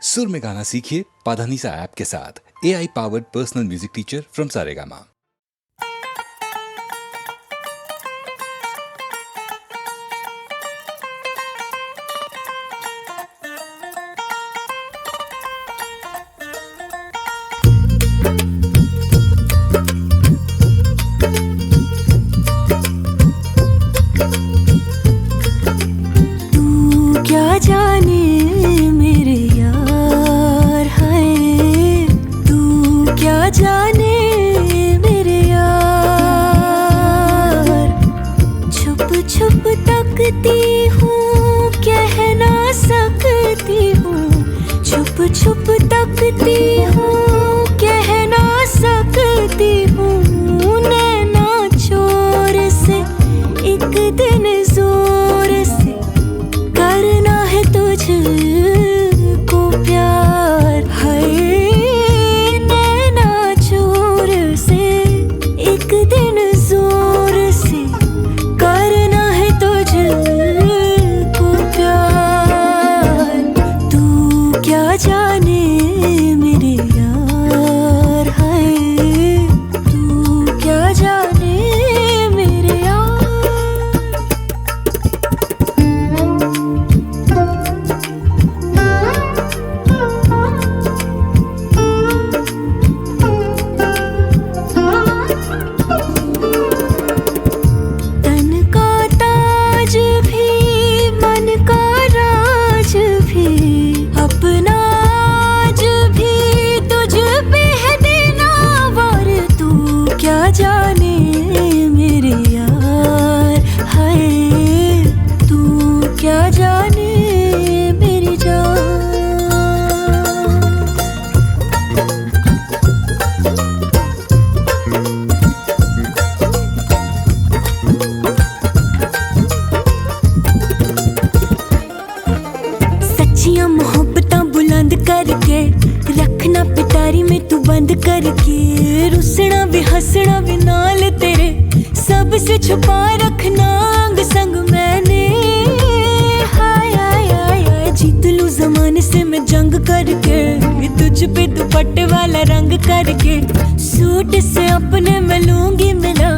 सुर में गाना सीखिए पाधानीसा ऐप के साथ। AI powered personal music teacher from Saregama. क्या जाने मेरे यार है, तू क्या जाने मेरे यार। छुप छुप तकती हूँ, कह ना सकती हूँ। छुप छुप तकती हूँ, कह ना सकती हूँ। नैना चोर से एक दिन जोर से करना है तुझको प्यार है। नैना चोर से एक दिन जोर से करना है तुझको प्यार। तू क्या जाने मेरे यार है, तू क्या जाने मेरे यार। तन का ताज भी मन का राज भी अपना आज भी तुझ पे है देना वार। तू क्या जाने मेरे यार है, तू क्या जाने मेरी जान। सच्चियां मोहब्बतां बुलंद करके रखना पिटारी में तू बंद करके। रुसना भी हंसना भी नाल तेरे सबसे छुपा रखना अंग संग मैंने। हाय हाय हाय हाय जीत लूं जमाने से मैं जंग करके, तुझ पे दुपट्टे वाला रंग करके। सूट से अपने मैं लूंगी मिला,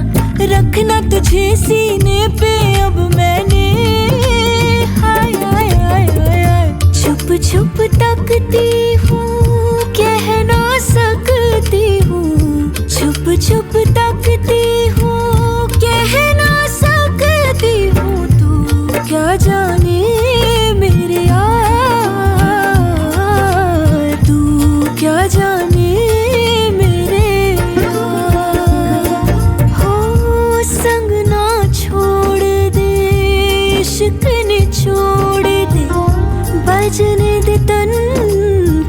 रखना तुझे सीने पे अब मैंने। हाय हाय हाय हाय हाय छुप छुप तकती हूँ, कह ना सकती हूँ। छुप छुप तकती हूँ, कह ना सकती हूँ। तू क्या जाने मेरे यार, तू क्या जाने मेरे यार। हो संग ना छोड़ दे, इश्क ने छोड़ दे। बजने दे तन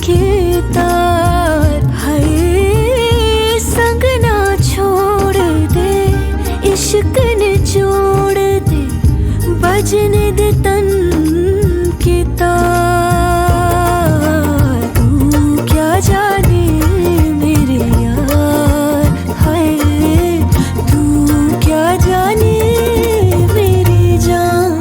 के तार है, संग ना छोड़ दे। इश्क ने छोड़ दे, बजने दे तन के तार। तू क्या जाने मेरे यार है, तू क्या जाने मेरी जान।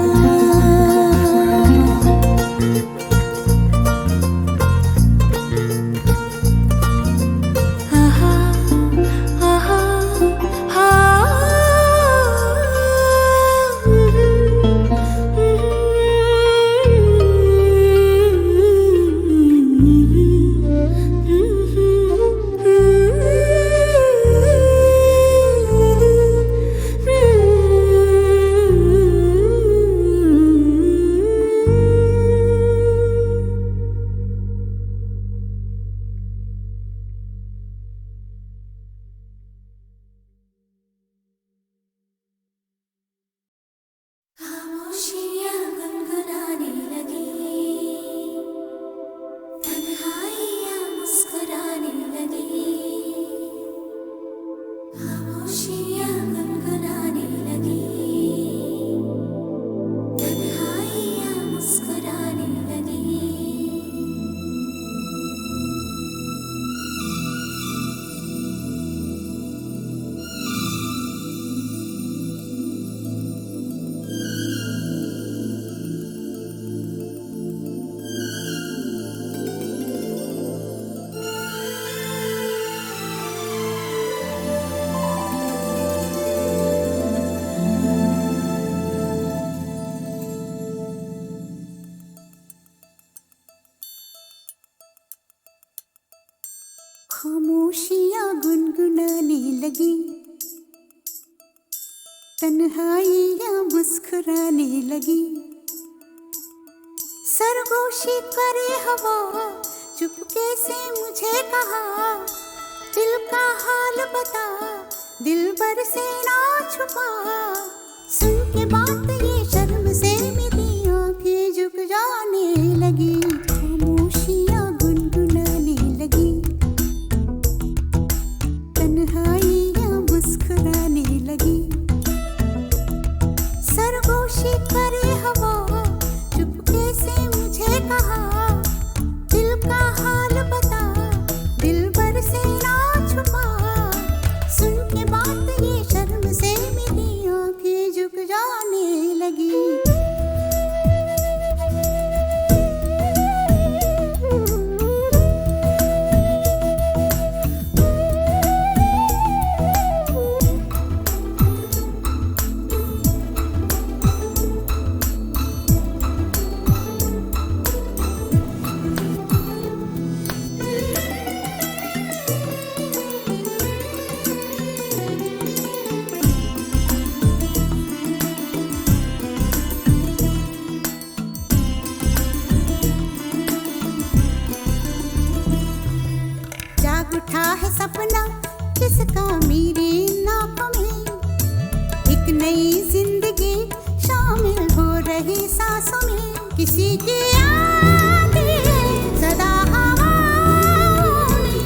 खामोशियाँ गुनगुनाने लगी, तन्हाइयाँ मुस्कुराने लगी। सरगोशी करे हवा, चुपके से मुझे कहा, दिल का हाल बता, दिलबर से ना छुपा। सुन के बात ये शर्म से मेरी आंखें झुक जाने लगी, खामोशियाँ गुनगुनाने लगी, तन्हाइयाँ मुस्कुराने लगी। सरगोशी करे हवा, चुपके से मुझे कहा, दिल का हाल बता, दिलबर से ना छुपा। सुन के बात ये शर्म से मेरी आंखें झुक जाने लगी। जाग उठा है सपना किसका मेरी नाकों में, एक नई जिंदगी शामिल हो रही सांसों में। किसी की याद है सदा हवाओं में,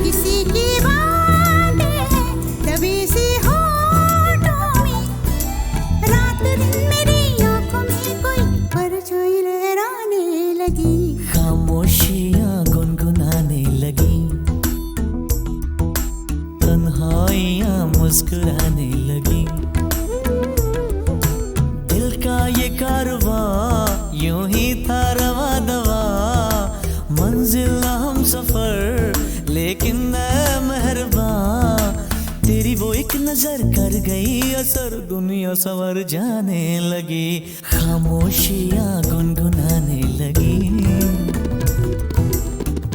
किसी की बातें हैं दबी सी होठों में। रात दिन मेरी आंखों में कोई परछाई लहराने लगी, खामोशियाँ गुनगुनाने लगी, तन्हाइयाँ मुस्कुराने लगी। दिल का ये कारवां यूं ही था रवा दवा, मंजिल हम सफर लेकिन मैं मेहरबान। तेरी वो एक नजर कर गई असर, दुनिया संवर जाने लगी, खामोशियाँ गुनगुनाने लगी,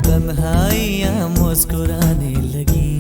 तन्हाइयाँ मुस्कुराने लगी।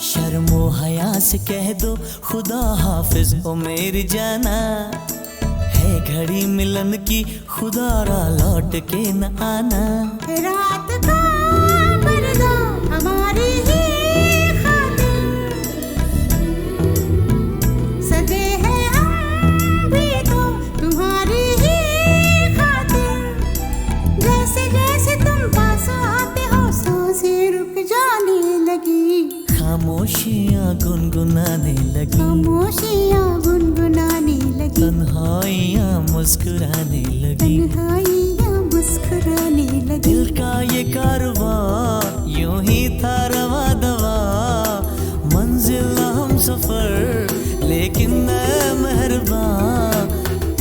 शर्मो हया से कह दो खुदा हाफिज ओ मेरी जाना, है घड़ी मिलन की खुदा रा लौट के न आना। रात का पर्दा हमारी ही खातिर, सजे हैं हम भी तो तुम्हारी ही खातिर। जैसे जैसे तुम पास आते हो सांसें रुक जाने लगी, खामोशियाँ गुनगुनाने लगी, खामोशियाँ गुनगुनाने लगी, तन्हाइयाँ मुस्कुराने लगी। तन्हाइयाँ मुस्कुराने लगी। दिल का ये कारवां यूं ही था रवा दवा, मंजिल हम सफर लेकिन मैं मेहरबान।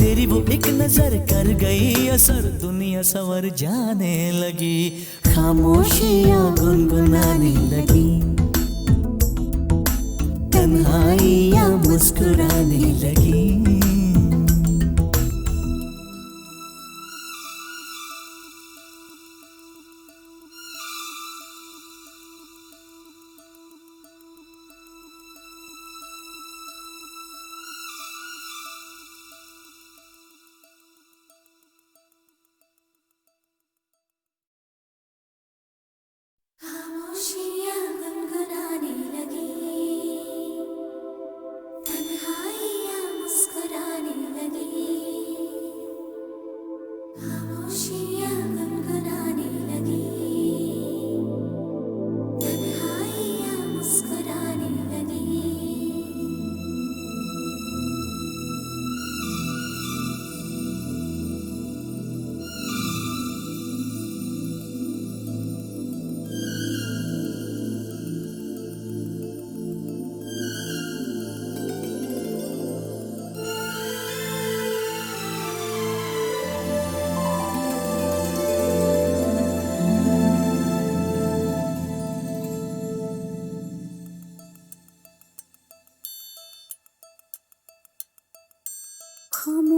तेरी वो एक नजर कर गई असर, दुनिया संवर जाने लगी, खामोशियाँ गुनगुनाने लगी, तन्हाइयाँ मुस्कुराने लगी। खामोशियाँ गुनगुनाने लगी, तन्हाइयाँ मुस्कुराने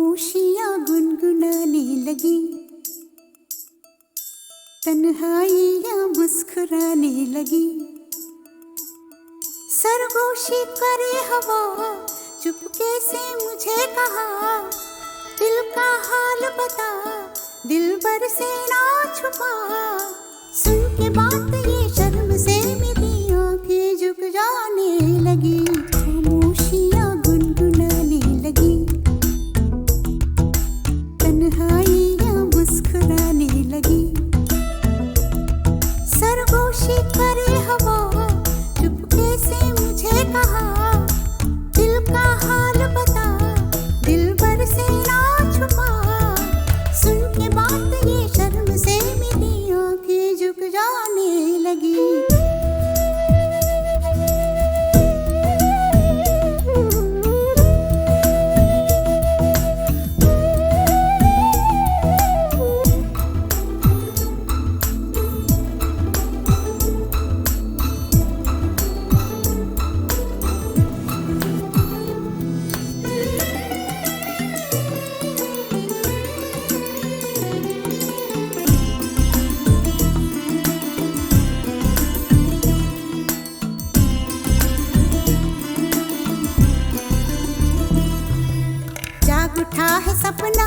खामोशियाँ गुनगुनाने लगी, तन्हाइयाँ मुस्कुराने लगी। सरगोशी करे हवा, चुपके से मुझे कहा, दिल का हाल बता, दिल भर से ना छुपा। सुन के बात ये शर्म से मेरी आंखें झुक जाने लगी, खामोशियाँ गुनगुनाने लगी, तन्हाइयाँ मुस्कुराने लगी। सरगोशी करे हवा, चुपके से मुझे कहा, दिल का हाल बता, दिल भर से ना छुपा। सुन के बात ये शर्म से मेरी आंखें झुक जाने लगी। उठा है सपना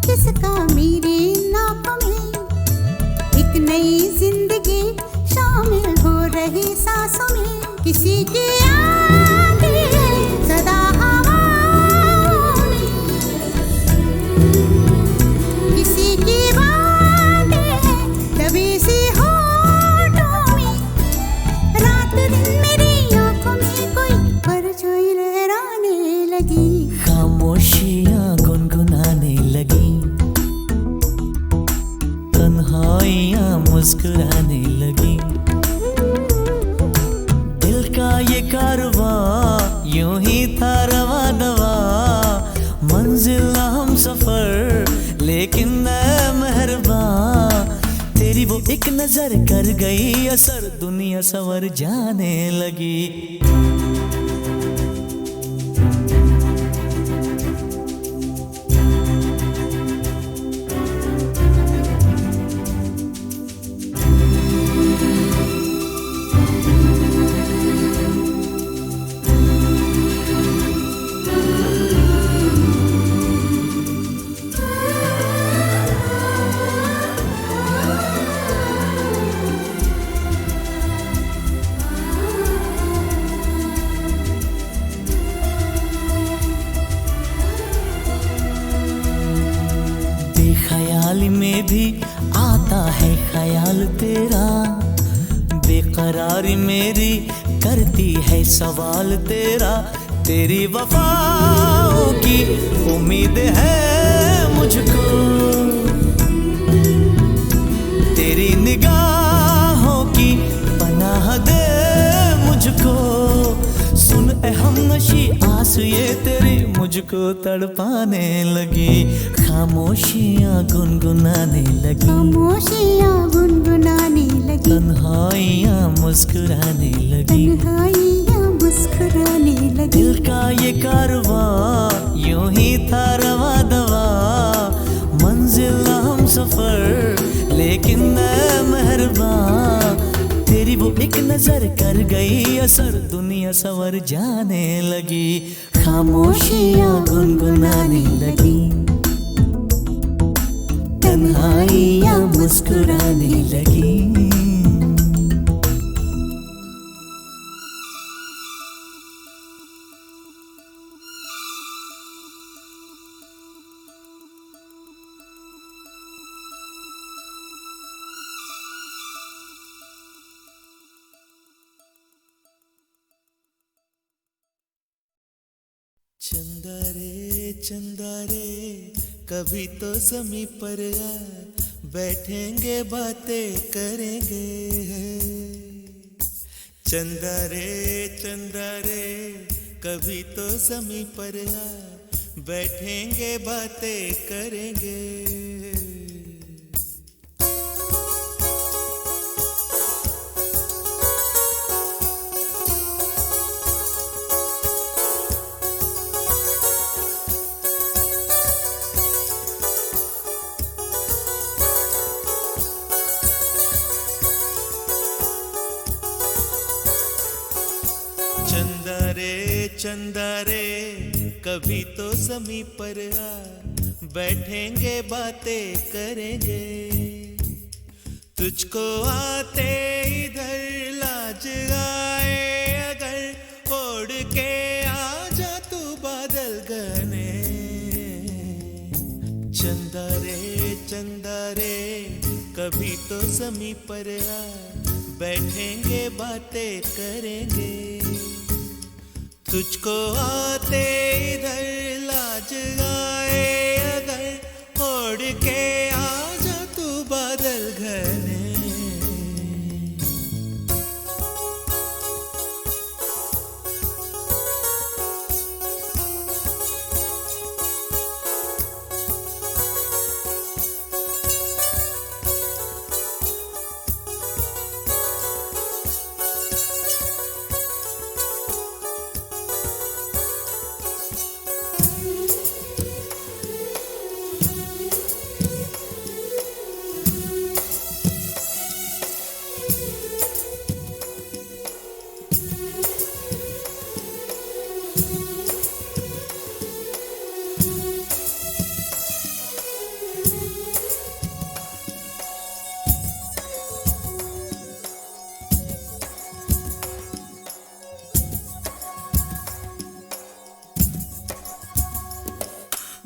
किसका मेरे नाप में, एक नई जिंदगी शामिल हो रही सांसों में। किसी की यादें सदा हवाओं में, किसी की बातें दबी सी होठों में। रात दिन मेरी आंखों में कोई परछाई लहराने लगी, खामोशियाँ गुनगुनाने लगी, तन्हाइयाँ मुस्कुराने लगी। दिल का ये कारवां यूं ही था रवा दवा, मंजिल हम सफर लेकिन मैं मेहरबान। तेरी वो एक नजर कर गई असर, दुनिया संवर जाने लगी। ख्याल में भी आता है ख्याल तेरा, बेकरारी मेरी करती है सवाल तेरा। तेरी वफाओं की उम्मीद है मुझको, तेरी निगाहों की पनाह दे मुझको। सुन ए हमनशी आस ये तेरी मुझको तड़पाने लगी, खामोशियाँ गुनगुनाने लगी, खामोशियाँ गुनगुनाने लगी, तन्हाइयाँ मुस्कुराने लगी, तन्हाइयाँ मुस्कुराने लगी। दिल का ये कारवां यूं ही था रवा दवा, मंजिल हम सफर लेकिन मैं मेहरबान। तेरी वो एक नजर कर गई असर, दुनिया संवर जाने लगी, खामोशियाँ गुनगुनाने लगी, तन्हाइयाँ मुस्कुराने लगी। चंदा रे कभी तो ज़मीं पर आ, बैठेंगे बातें करेंगे। चंदा रे कभी तो ज़मीं पर आ, बैठेंगे बातें करेंगे। चंदा रे कभी तो ज़मीं पर आ, बैठेंगे बातें करेंगे। तुझको आते इधर लाज आए अगर, ओढ़ के आ जा तू बादल घने। चंदा रे कभी तो ज़मीं पर आ, बैठेंगे बातें करेंगे। तुझको आते इधर लाज आए अगर, ओढ़ के आ जा तू बादल घने।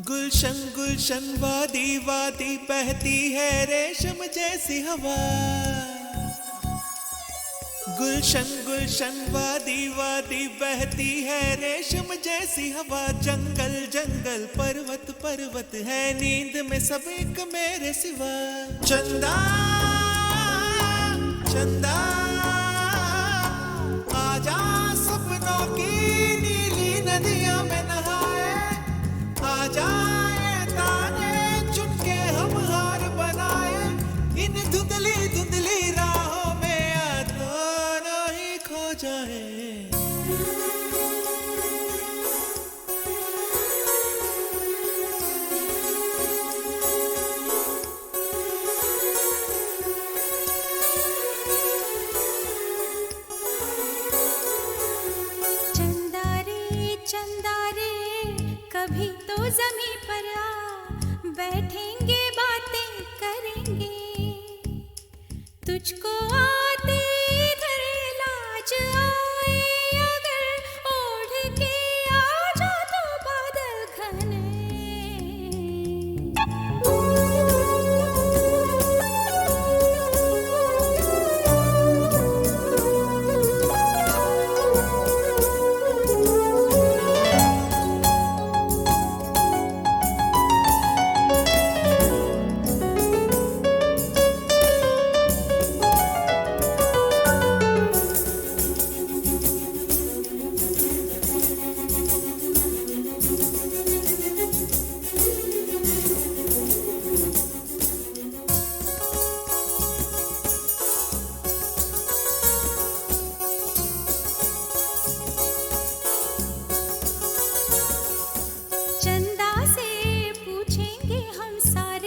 गुलशन गुलशन वादी वादी बहती है रेशम जैसी हवा। गुलशन गुलशन वादी वादी बहती है रेशम जैसी हवा। जंगल जंगल पर्वत पर्वत है नींद में सब एक मेरे सिवा। चंदा चंदा आजा सपनों की नीली नदियों में नहाए। आ जाए ताने चुनके हम हार बनाए। इन धुंधली धुंधली राहों में आ दोनों ही खो जाए। चंदा रे कभी तो ज़मीं पर आ, बैठेंगे बातें करेंगे। तुझको आते इधर लाज आए अगर, ओढ़ के आ जा तू बादल घने।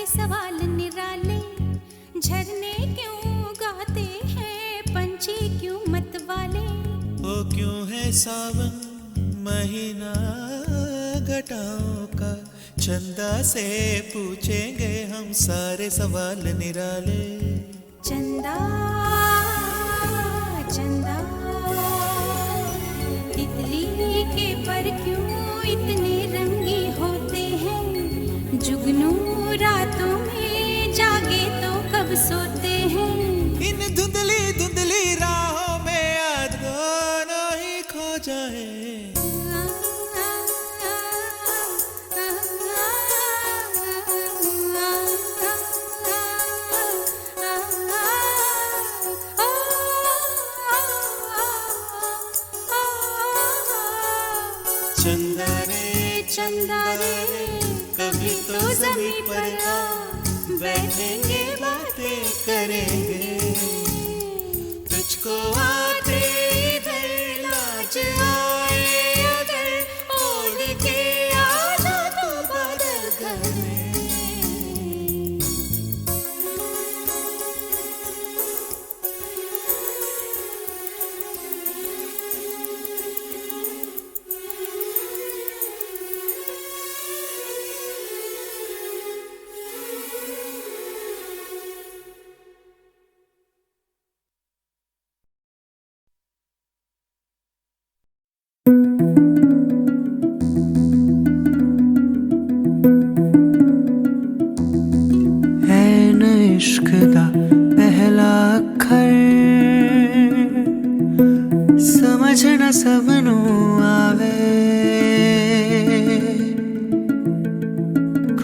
सवाल निराले, झरने क्यों गाते हैं पंछी क्यों मतवाले। ओ क्यों है सावन महीना घटाओं का, चंदा से पूछेंगे हम सारे सवाल निराले। चंदा चंदा तितली के पर क्यों इतने रंगी होते हैं। जुगनू रातों में जागे तो कब सोते हैं। इन धुंधली धुंधली राहों में आ दोनों ही खो जाए। चंदा रे कभी तो ज़मीं पर आ, बैठेंगे बातें करेंगे। तुझको आते इधर लाज आए अगर, ओढ़ के आ जा तू बादल घने।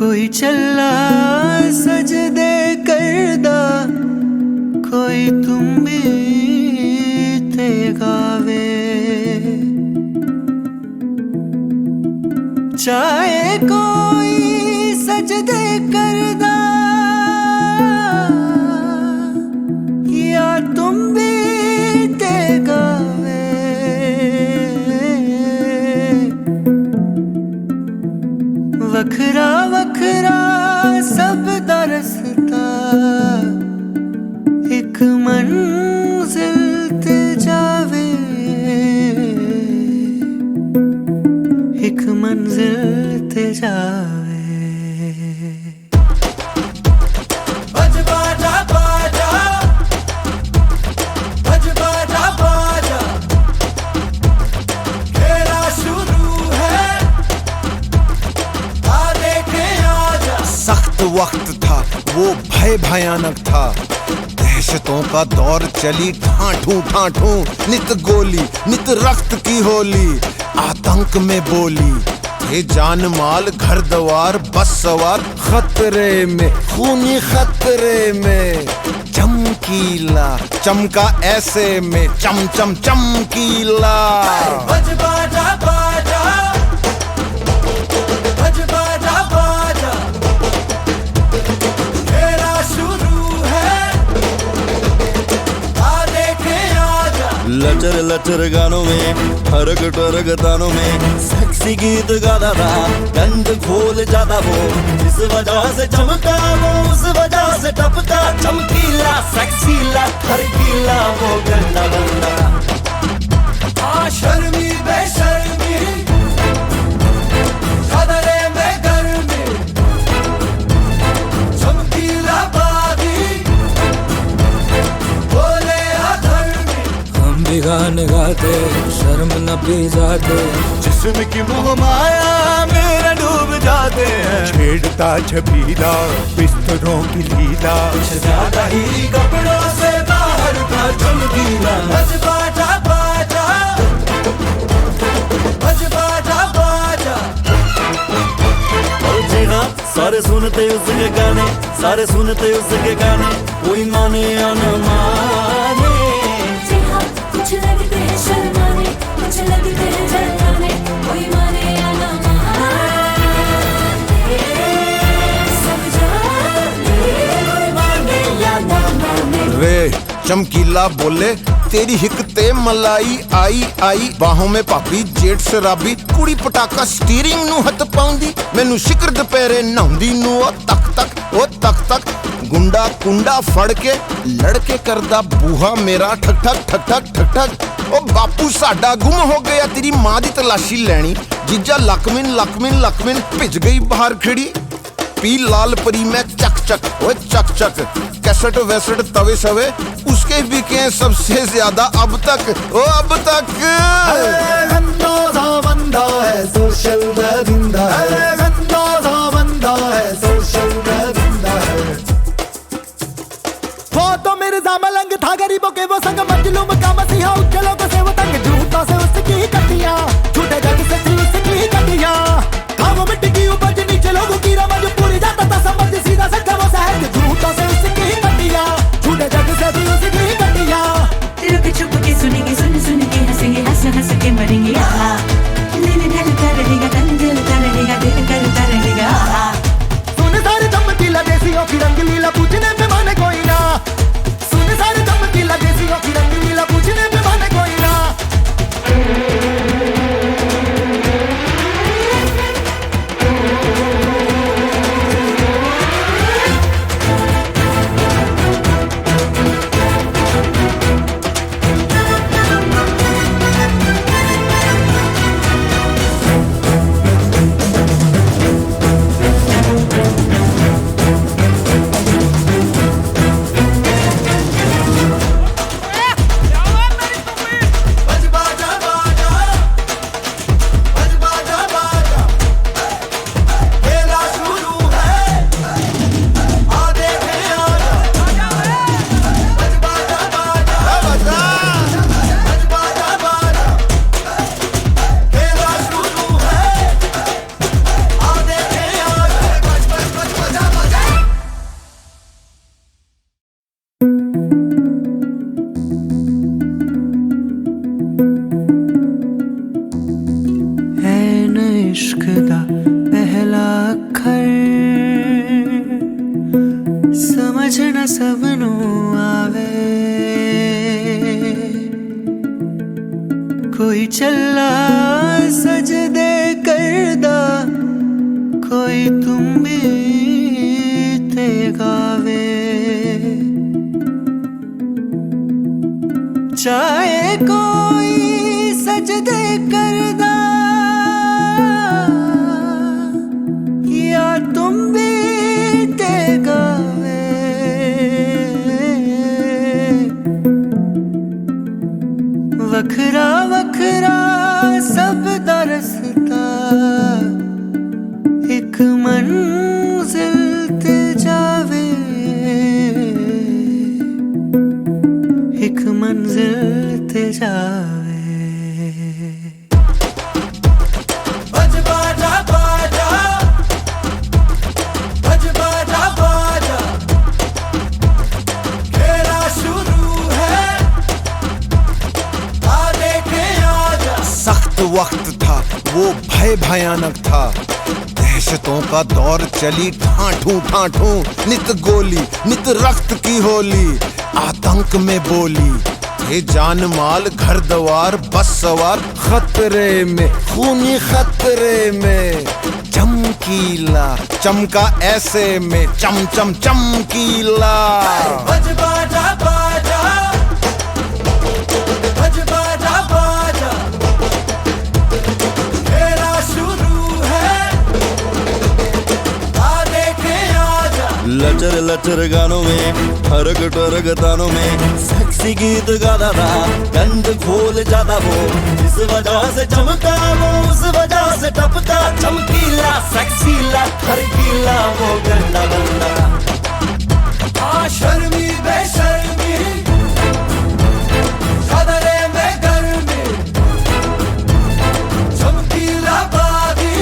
कोई चल्ला सजदे करदा, कोई तुम भी ते गावे, चाहे कोई सजदे करदा या तुम भी ते गावे, वखरा वखरा सब दा रस्ता एक मंजिल ते जावे, एक मंजिल ते जावे। बज बाजा बाजा, बज बाजा बाजा, खेला शुरू है, आ देखे आजा। सख्त वक्त था वो, भय भयानक था, दहशतों का दौर चली ठाठू ठाठू, नित गोली नित रक्त की होली, आतंक में बोली ये जान माल घर द्वार बस सवार, खतरे में खूनी खतरे में, चमकीला चमका ऐसे में चम चम चमकीला। बज बाजा बाजा, बज बाजा बाजा, खेला शुरू है, आ देखे आजा। लचर लचर गानों में, ठरक ठरक तानों में, सेक्सी गीत गाता था, गंद खोल जाता वो, इस वजह से चमका वो, उस वजह से टपका, चमकीला सेक्सीला खरकीला वो गंदा गंदा। आ शर्मी बेशर्मी, खतरे में गर्मी, चमकीला बागी, बोले अधर्मी। हम भी गाने गाते, शर्म न भी जाते, जिस्म की मोह माया मेरा डूब जाते हैं, छेड़ता छबीला बिस्तरों की लीला, ज्यादा ही कपड़ों से बाहर का चमकीला। बज बाजा बाजा, बज बाजा बाजा। और जी हाँ, सारे सुनते उसके गाने, सारे सुनते उसके गाने, कोई माने या न माने। जी हाँ, कुछ लगते हैं शर्माने, कुछ लगते हैं जलाने, कोई माने या ना माने, सब जाने, कोई माने या ना माने। वे चमकीला बोले तेरी हिकते मलाई आई आई, बाहों में पापी जेठ शराबी, कुड़ी पटाका स्टीयरिंग ਨੂੰ ਹੱਥ ਪਾਉਂਦੀ, ਮੈਨੂੰ ਸ਼ਿਕਰ ਦੁਪਹਿਰੇ ਨਹਾਉਂਦੀ ਨੂੰ ਉਹ ਤੱਕ ਤੱਕ, ਗੁੰਡਾ ਕੁੰਡਾ ਫੜ ਕੇ ਲੜਕੇ ਕਰਦਾ ਬੂਹਾ ਮੇਰਾ ਠਕ ਠਕ ਠਕ ਠਕ ਠਕ ਠਕ। ਉਹ ਬਾਪੂ ਸਾਡਾ ਗੁੰਮ ਹੋ ਗਿਆ, ਤੇਰੀ ਮਾਂ ਦੀ ਤਲਾਸ਼ੀ ਲੈਣੀ, ਜੀਜਾ ਲਕਮਿਨ ਭਿੱਜ ਗਈ ਬਾਹਰ ਖੜੀ, पी लाल परी में चक चक, ओए चक चक, कैसेट वैसेट तवे सवे उसके बिके हैं सबसे ज्यादा अब तक, ओ अब तक। गंदा बंदा है सोशल दरिंदा है, गंदा बंदा है सोशल दरिंदा है। वो तो मिर्जा मलंग था, गरीबों के वो संग, मजलूम का मसीहा, उच्च लोगों से वो तंग, झूठों से उसकी कटियां, झूठे जग से थी उसकी कटियां, था वो मिट्टी की उपज, नीचे लोगों की रमज, पूरी जाता था समझ सीधा सच्चा वो सहज, झूठों से उसकी कटियां, झूठे जग से थी उसकी कटियां। रुक छुप के सुनेंगे, सुन के हंसेंगे, हंस के मरेंगे, आहा दिल ढलता रहेगा, तन जलता रहेगा, दिल करता रहेगा, आहा। सुन सारे चमकीला देसियों की रंगलीला, पूछने पे माने कोई ना, सुन सारे चमकीला देसियों की रंगलीला, पूछने पे माने कोई ना। सबनों आवे कोई चला सजदे करदा कोई तुम भी ते गावे चाहे कोई सजदे करदा या तुम भी ते गावे वखरा वखरा सब दा रस्ता एक मंजिल ते जावे एक मंजिल ते जावे बज बाजा बाजा बज बाजा बाजा खेला शुरू है आ देखे आजा सख्त वक्त था वो भय भयानक था दहशतों का दौर चली ठाठू नित गोली नित रक्त की होली आतंक में बोली ये जान माल घर द्वार बस सवार खतरे में खूनी खतरे में चमकीला चमका ऐसे में चम चम चमकीला बज बाजा बाजा बज बाजा बाजा खेला शुरू है आ देखे आजा लचर लचर गानों में ठरक ठरक तानों में सेक्सी गीत गाता था गंद खोल जाता वो जिस वजह से चमका वो उस वजह से टपका चमकीला सेक्सीला खरकीला वो गंदा गंदा आ शर्मी बेशर्मी खतरे में गर्मी चमकीला बागी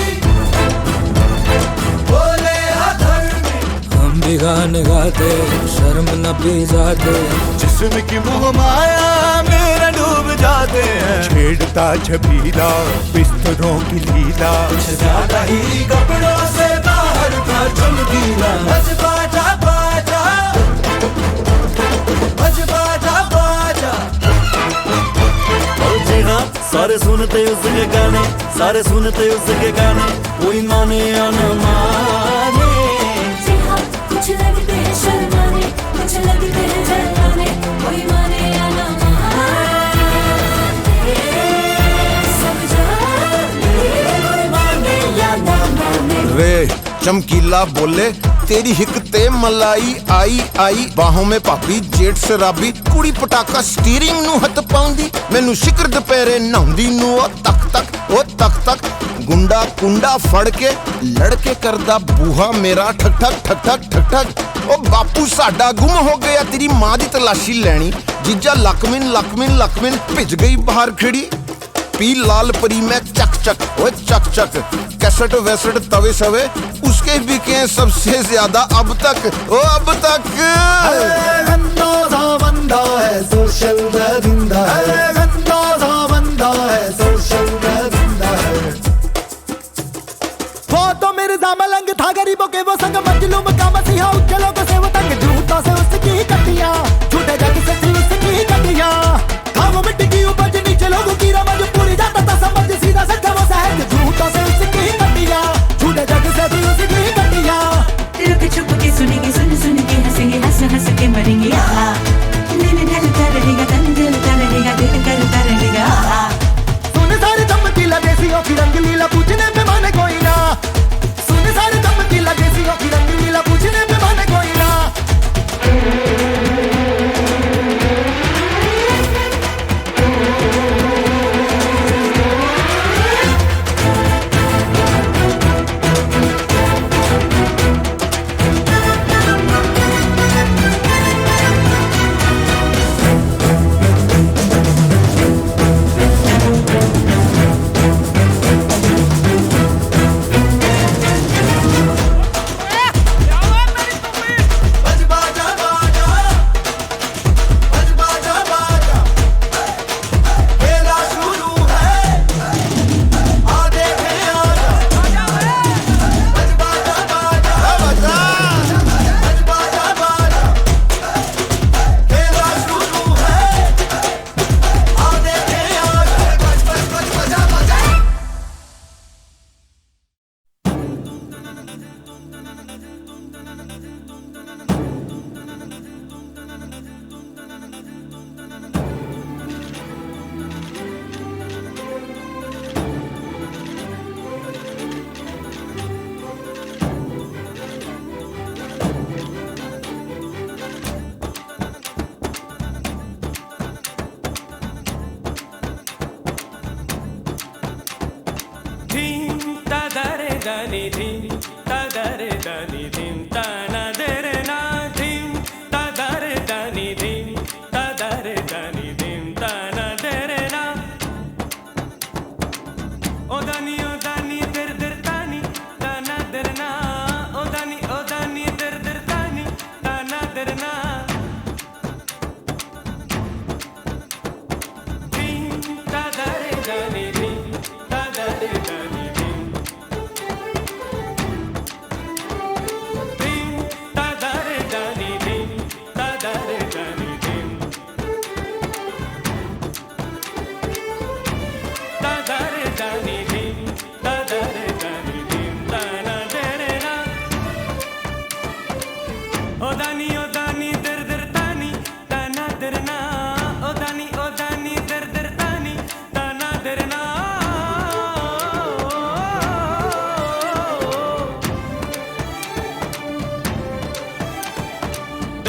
बोले अधर्मी हम भी गाने गाते शर्म न भी जाते जिस्म की मोह माया मेरा डूब जाते हैं छेड़ता छबीला बिस्तरों की लीला ज्यादा ही कपड़ों से बाहर था चमकीला बज बाजा बाजा बज बाजा बाजा और जी हाँ सारे सुनते उसके गाने सारे सुनते उसके गाने कोई माने या न माने जी हाँ कुछ लगते हैं शर्माने कुछ लगते हैं जलाने कोई माने या ना माने सब जाने कोई माने या ना माने वे चमकीला बोले तेरी हिकते मलाई आई आई बाहों में पापी जेठ शराबी कुड़ी पटाका स्टीयरिंग ਨੂੰ ਹੱਥ ਪਾਉਂਦੀ ਮੈਨੂੰ ਸ਼ਿਕਰ ਦੁਪਹਿਰੇ ਨਹਾਉਂਦੀ ਨੂੰ ਉਹ ਤੱਕ ਤੱਕ ਗੁੰਡਾ ਕੁੰਡਾ ਫੜ ਕੇ ਲੜਕੇ ਕਰਦਾ ਬੂਹਾ ਮੇਰਾ ਠਕ ਠਕ ਉਹ ਬਾਪੂ ਸਾਡਾ ਗੁੰਮ ਹੋ ਗਿਆ ਤੇਰੀ ਮਾਂ ਦੀ ਤਲਾਸ਼ੀ ਲੈਣੀ ਜੀਜਾ ਲਕਮਿਨ ਭਿੱਜ ਗਈ ਬਾਹਰ ਖੜੀ पी लाल परी में चक कैसेट वैसेट तवे सवे उसके बिके हैं सबसे ज्यादा अब तक गंदा बंदा है सोशल दरिंदा है गंदा बंदा है सोशल दरिंदा है वो तो मेरे मलंग था गरीबों के वो संग मजलूम का मसीहा उच्च लोगों से वो तंग झूठों से उसकी कटियां झूठे जग से थी उसकी कटियां था वो मिट्टी की उपज नीचे लोगों की रमज पूरी जाता था समझ सीधा सच्चा वो सहज झूठों से उसकी कटियां झूठे जग से थी उसकी कटियां रुक छुप के सुनेंगे सुन के हंसेंगे हंस के मरेंगे दिल ढलता रहेगा तन दिलता रहेगा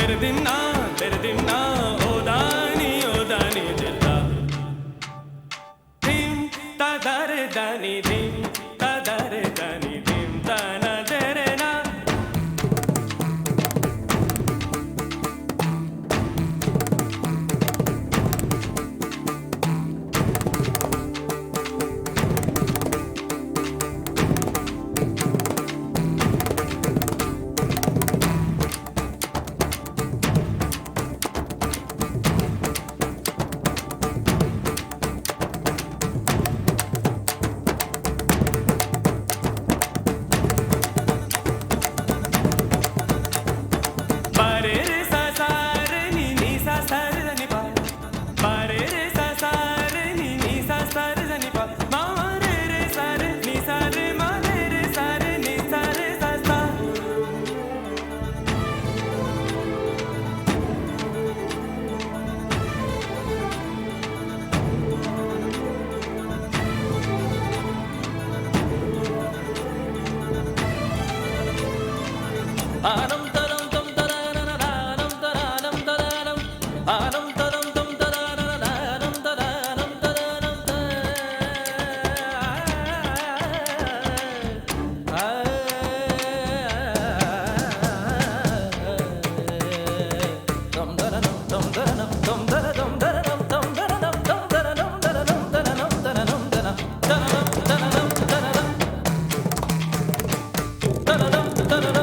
तेरे दिन ना ओ दानी दिला धिम तदरे दानी धिम तदरे दानी धिम तना तेरे ना आनम तरम तम तरानम आनम तरानम तरानम आनम तरम तम तरानम आनम तरानम तरानम तम तरानम तम तरानम तम तरानम तरानम तम तरानम तम तरानम तरानम तरानम तरानम तरानम तरानम तरानम तरानम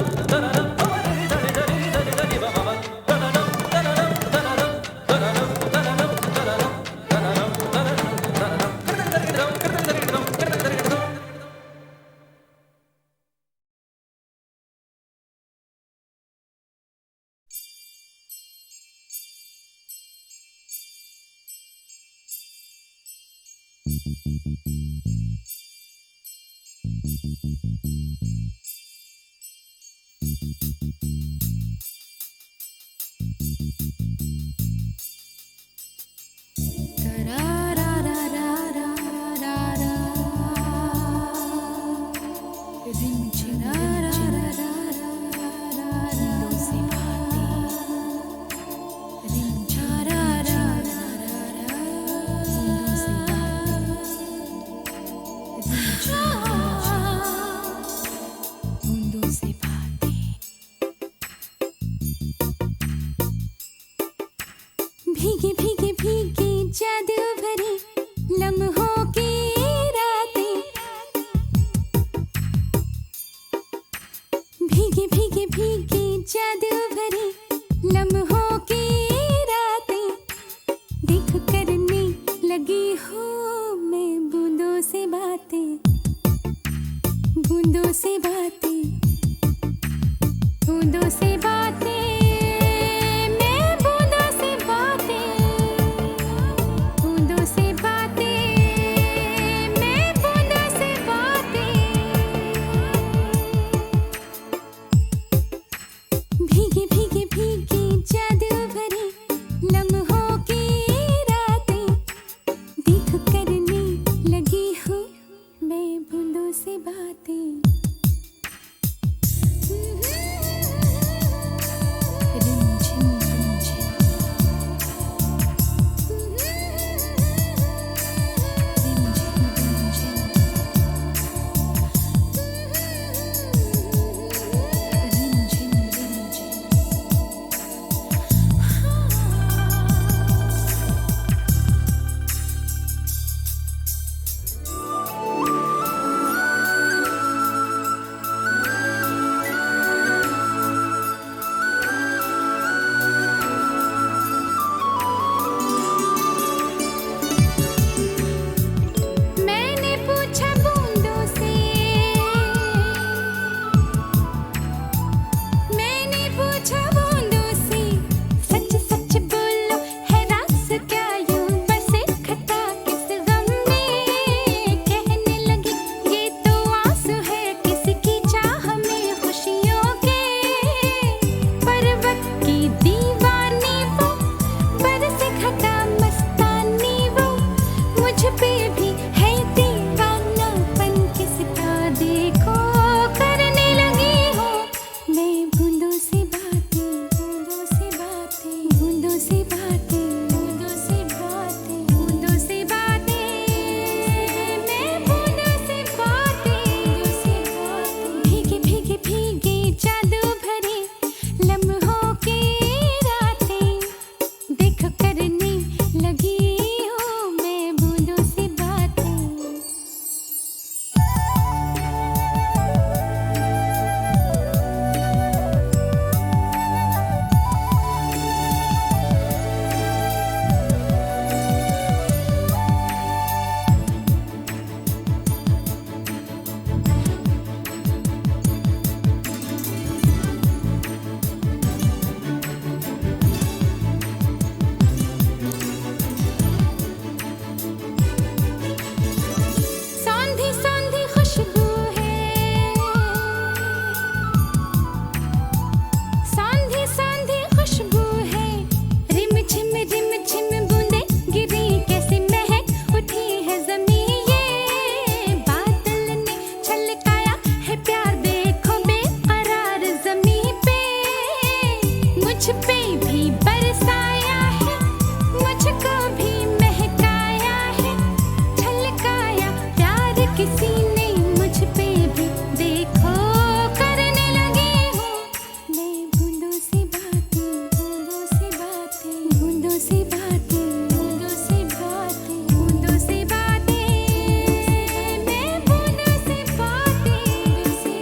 भीगी भीगी भीगी जादू भरी लम्हों की रातें भीगी भीगी भीगी जादू भरी लम्हों की रातें देख करने लगी हूँ मैं बूंदों से बातें बूंदों से बातें बूंदों से बातें से बातें मुझ पे भी बरसाया है, मुझको भी महकाया है, छलकाया प्यार किसी ने मुझ पे भी, देखो करने लगी हूँ मैं बूंदों से बातें, बूंदों से बातें, बूंदों से बातें, बूंदों से बातें, बूंदों से बातें, मैं बूंदों से बातें, से